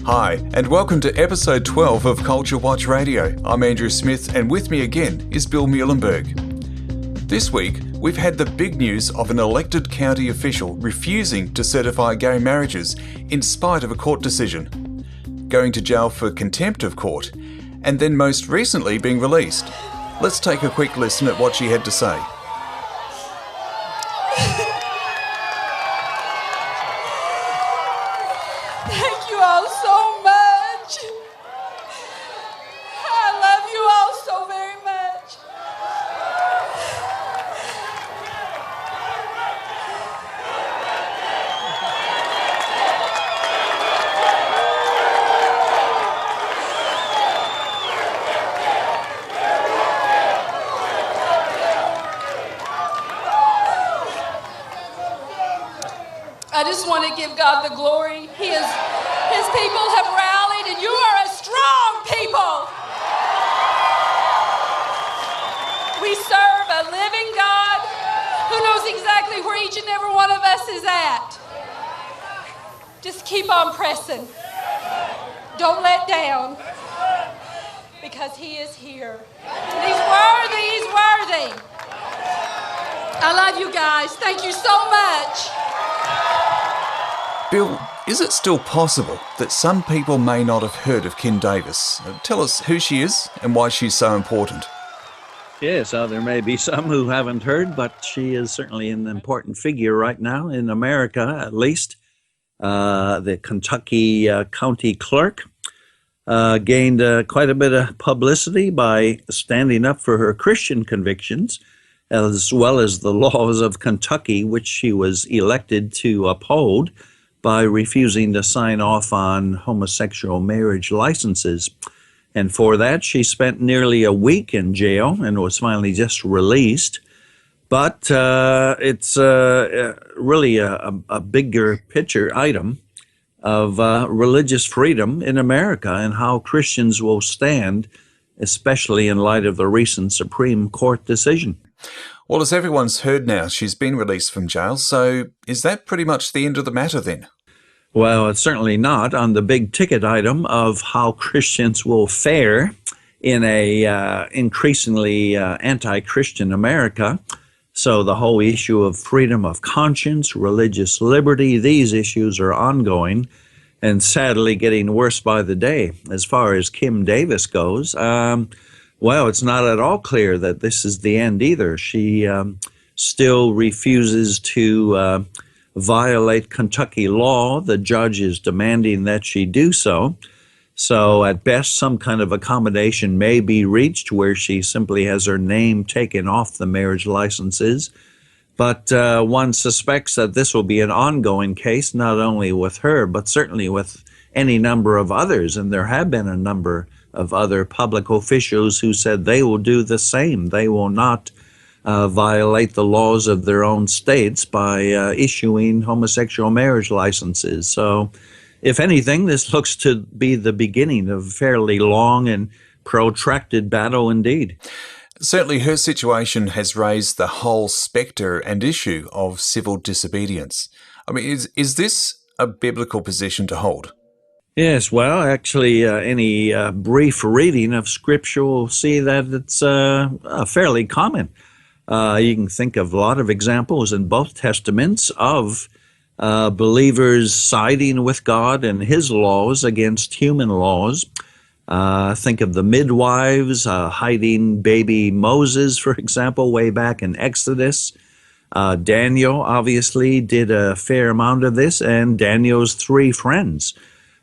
Hi, and welcome to episode 12 of CultureWatch Radio. I'm Andrew Smith, and with me again is Bill Muhlenberg. This week, we've had the big news of an elected county official refusing to certify gay marriages in spite of a court decision, going to jail for contempt of court, and then most recently being released. Let's take a quick listen at what she had to say. Thank you all so much. I love you all so very much. I just want to give God the glory. His people have rallied, and you are a strong people. We serve a living God who knows exactly where each and every one of us is at. Just keep on pressing. Don't let down, because He is here. And He's worthy, He's worthy. I love you guys. Thank you so much. Bill, is it still possible that some people may not have heard of Kim Davis? Tell us who she is and why she's so important. Yes, there may be some who haven't heard, but she is certainly an important figure right now in America, at least. The Kentucky county clerk gained quite a bit of publicity by standing up for her Christian convictions, as well as the laws of Kentucky, which she was elected to uphold by refusing to sign off on homosexual marriage licenses. And for that, she spent nearly a week in jail and was finally just released. But it's really a bigger picture item of religious freedom in America and how Christians will stand, especially in light of the recent Supreme Court decision. Well, as everyone's heard now, she's been released from jail, so is that pretty much the end of the matter then? Well, it's certainly not on the big ticket item of how Christians will fare in a increasingly anti-Christian America. So the whole issue of freedom of conscience, religious liberty, these issues are ongoing and sadly getting worse by the day. As far as Kim Davis goes, well, it's not at all clear that this is the end either. She still refuses to violate Kentucky law. The judge is demanding that she do so. So at best, some kind of accommodation may be reached where she simply has her name taken off the marriage licenses. But one suspects that this will be an ongoing case, not only with her, but certainly with any number of others. And there have been a number of other public officials who said they will do the same. They will not violate the laws of their own states by issuing homosexual marriage licenses. So, if anything, this looks to be the beginning of a fairly long and protracted battle indeed. Certainly her situation has raised the whole spectre and issue of civil disobedience. I mean, is this a biblical position to hold? Yes, well, actually, any brief reading of Scripture will see that it's fairly common. You can think of a lot of examples in both Testaments of believers siding with God and His laws against human laws. Think of the midwives hiding baby Moses, for example, way back in Exodus. Daniel obviously did a fair amount of this, and Daniel's three friends.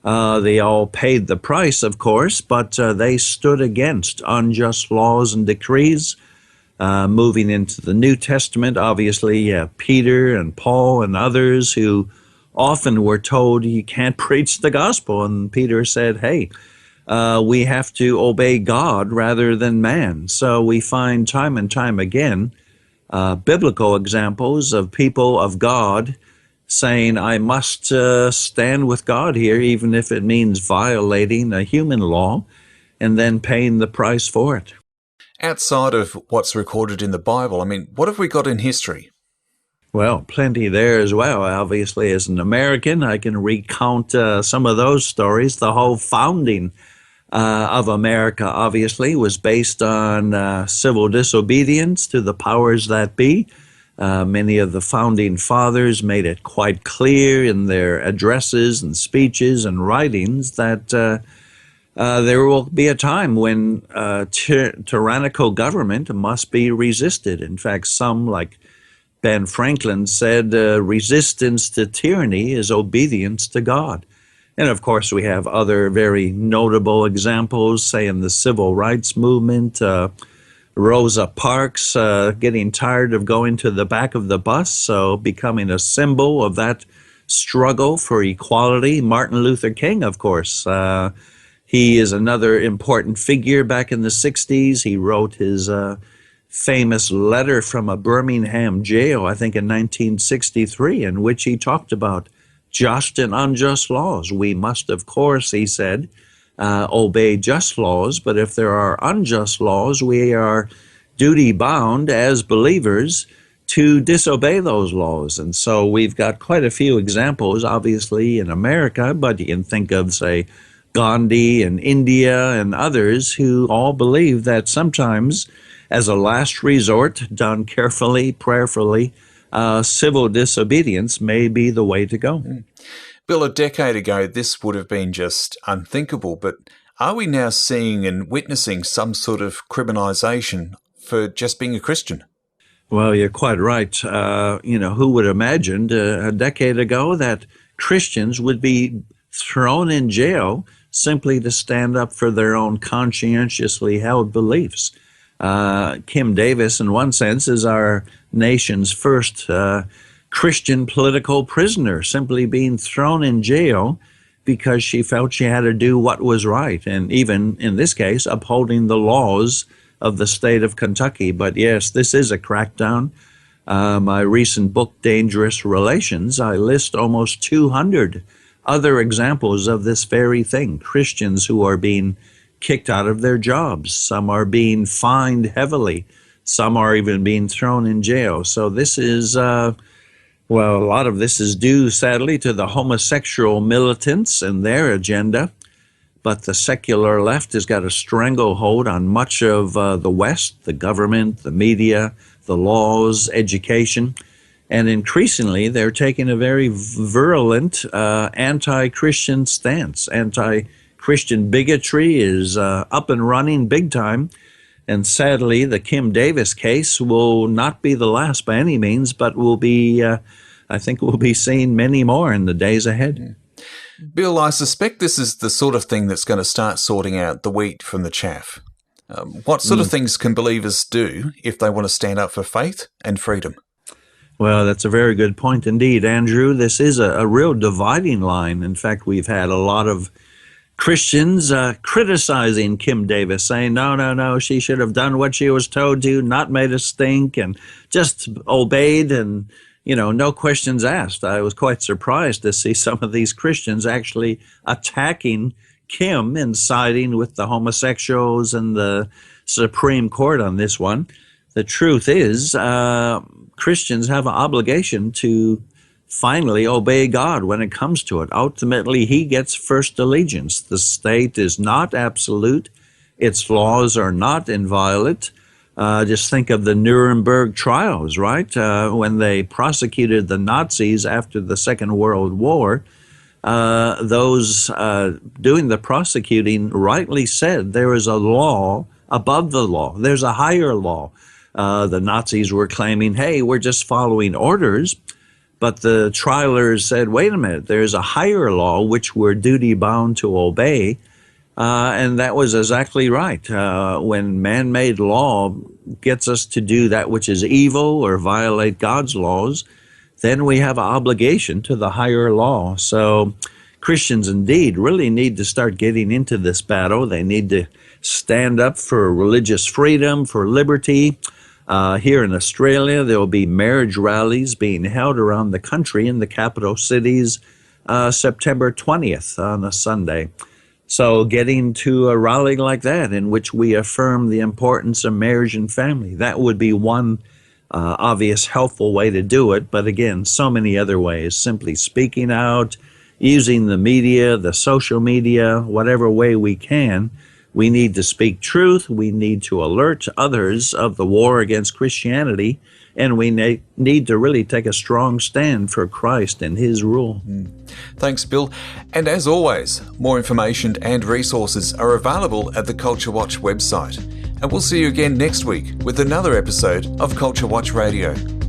They all paid the price, of course, but they stood against unjust laws and decrees. Moving into the New Testament, obviously, Peter and Paul and others who often were told you can't preach the gospel. And Peter said, hey, we have to obey God rather than man. So we find time and time again biblical examples of people of God saying, I must stand with God here, even if it means violating a human law, and then paying the price for it. Outside of what's recorded in the Bible, I mean, what have we got in history? Well, plenty there as well. Obviously, as an American, I can recount some of those stories. The whole founding of America, obviously, was based on civil disobedience to the powers that be. Many of the founding fathers made it quite clear in their addresses and speeches and writings that there will be a time when tyrannical government must be resisted. In fact, some, like Ben Franklin, said resistance to tyranny is obedience to God. And of course, we have other very notable examples, say in the civil rights movement, Rosa Parks getting tired of going to the back of the bus, so becoming a symbol of that struggle for equality. Martin Luther King, of course, he is another important figure back in the 60s. He wrote his famous letter from a Birmingham jail, I think in 1963, in which he talked about just and unjust laws. We must, of course, he said, obey just laws, but if there are unjust laws, we are duty-bound as believers to disobey those laws. And so we've got quite a few examples, obviously, in America, but you can think of, say, Gandhi in India and others who all believe that sometimes, as a last resort, done carefully, prayerfully, civil disobedience may be the way to go. Bill, a decade ago, this would have been just unthinkable, but are we now seeing and witnessing some sort of criminalization for just being a Christian? Well, you're quite right. Who would have imagined a decade ago that Christians would be thrown in jail simply to stand up for their own conscientiously held beliefs? Kim Davis, in one sense, is our nation's first Christian political prisoner, simply being thrown in jail because she felt she had to do what was right, and even, in this case, upholding the laws of the state of Kentucky. But yes, this is a crackdown. My recent book, Dangerous Relations, I list almost 200 other examples of this very thing. Christians who are being kicked out of their jobs. Some are being fined heavily. Some are even being thrown in jail. So this is, a lot of this is due, sadly, to the homosexual militants and their agenda. But the secular left has got a stranglehold on much of the West, the government, the media, the laws, education. And increasingly, they're taking a very virulent anti-Christian stance. Anti-Christian bigotry is up and running big time. And sadly, the Kim Davis case will not be the last by any means, but will be, I think we'll be seeing many more in the days ahead. Bill, I suspect this is the sort of thing that's going to start sorting out the wheat from the chaff. What sort of things can believers do if they want to stand up for faith and freedom? Well, that's a very good point indeed, Andrew. This is a real dividing line. In fact, we've had a lot of Christians criticizing Kim Davis, saying, no, she should have done what she was told to, not made a stink, and just obeyed and, no questions asked. I was quite surprised to see some of these Christians actually attacking Kim and siding with the homosexuals and the Supreme Court on this one. The truth is, Christians have an obligation to finally obey God when it comes to it. Ultimately, he gets first allegiance. The state is not absolute. Its laws are not inviolate. Just think of the Nuremberg trials, right? When they prosecuted the Nazis after the Second World War, those doing the prosecuting rightly said there is a law above the law. There's a higher law. The Nazis were claiming, hey, we're just following orders. But the trialers said, wait a minute, there's a higher law which we're duty-bound to obey. And that was exactly right. When man-made law gets us to do that which is evil or violate God's laws, then we have an obligation to the higher law. So Christians indeed really need to start getting into this battle. They need to stand up for religious freedom, for liberty. Here in Australia, there will be marriage rallies being held around the country in the capital cities September 20th on a Sunday. So getting to a rally like that in which we affirm the importance of marriage and family, that would be one obvious, helpful way to do it. But again, so many other ways, simply speaking out, using the media, the social media, whatever way we can. We need to speak truth. We need to alert others of the war against Christianity. And we need to really take a strong stand for Christ and His rule. Thanks, Bill. And as always, more information and resources are available at the Culture Watch website. And we'll see you again next week with another episode of Culture Watch Radio.